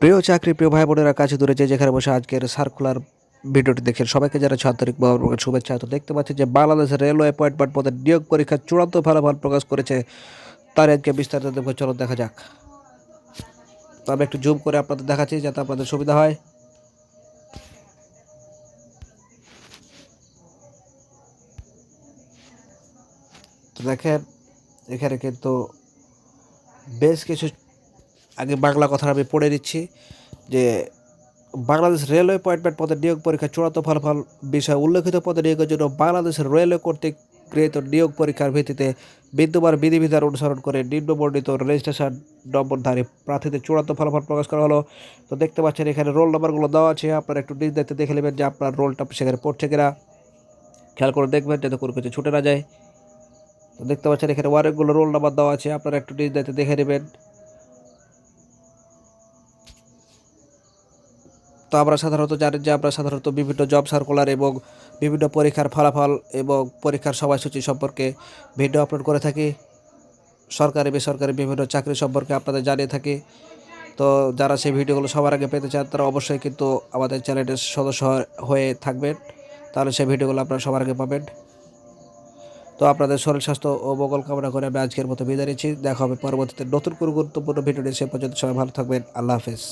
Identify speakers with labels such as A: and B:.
A: প্রিয় চাকরি প্রিয় ভাই বোনেরা কাছে দূরে যেখানে বসে আজকের সার্কুলার ভিডিওটি দেখেন সবাইকে যারা আন্তরিক শুভেচ্ছা। তো দেখতে পাচ্ছি যে বাংলাদেশের রেলওয়ে অ্যাপয়েন্টমেন্ট পদের নিয়োগ পরীক্ষার চূড়ান্ত ফলাফল প্রকাশ করেছে। তার আজকে বিস্তারিত দেখবো, চলো দেখা যাক। তো আমি একটু জুম করে আপনাদের দেখাচ্ছি যাতে আপনাদের সুবিধা হয়। তো দেখেন এখানে কিন্তু বেশ কিছু, আগে বাংলা কথা আমি পড়ে দিচ্ছি যে বাংলাদেশ রেলওয়ে অ্যাপয়েন্টমেন্ট পদের নিয়োগ পরীক্ষার চূড়ান্ত ফলাফল বিষয়ে উল্লেখিত পদে নিয়োগের জন্য বাংলাদেশের রেলওয়ে কর্তৃক গৃহীত নিয়োগ পরীক্ষার ভিত্তিতে বিদ্যমান বিধিবিধান অনুসরণ করে নিম্নবর্ণিত রেজিস্ট্রেশন নম্বরধারী প্রার্থীদের চূড়ান্ত ফলাফল প্রকাশ করা হলো। তো দেখতে পাচ্ছেন এখানে রোল নাম্বারগুলো দেওয়া আছে, আপনারা একটু নিজ দায়িত্বে দেখে নেবেন যে আপনার রোলটা সেখানে পড়ছে কিনা, খেয়াল করে দেখবেন যাতে কোনো কিছু ছুটে না যায়। তো দেখতে পাচ্ছেন এখানে অনেকগুলো রোল নাম্বার দেওয়া আছে, আপনারা একটু নিজ দায়িত্বে দেখে নেবেন। তো আমরা সাধারণত জানেন যে আমরা সাধারণত বিভিন্ন জব সার্কুলার এবং বিভিন্ন পরীক্ষার ফলাফল এবং পরীক্ষার সময়সূচি সম্পর্কে ভিডিও আপলোড করে থাকি। সরকারি বেসরকারি বিভিন্ন চাকরি সম্পর্কে আপনাদের জানিয়ে থাকি। তো যারা সেই ভিডিওগুলো সবার আগে পেতে চান তারা অবশ্যই কিন্তু আমাদের চ্যানেলের সদস্য হয়ে থাকবেন, তাহলে সেই ভিডিওগুলো আপনারা সবার আগে পাবেন। তো আপনাদের শরীর স্বাস্থ্য ও মঙ্গল কামনা করে আমি আজকের মতো বিদায় নিচ্ছি। দেখা হবে পরবর্তীতে নতুন কোনো গুরুত্বপূর্ণ ভিডিও নিয়ে। সে পর্যন্ত সবাই ভালো থাকবেন। আল্লাহ হাফেজ।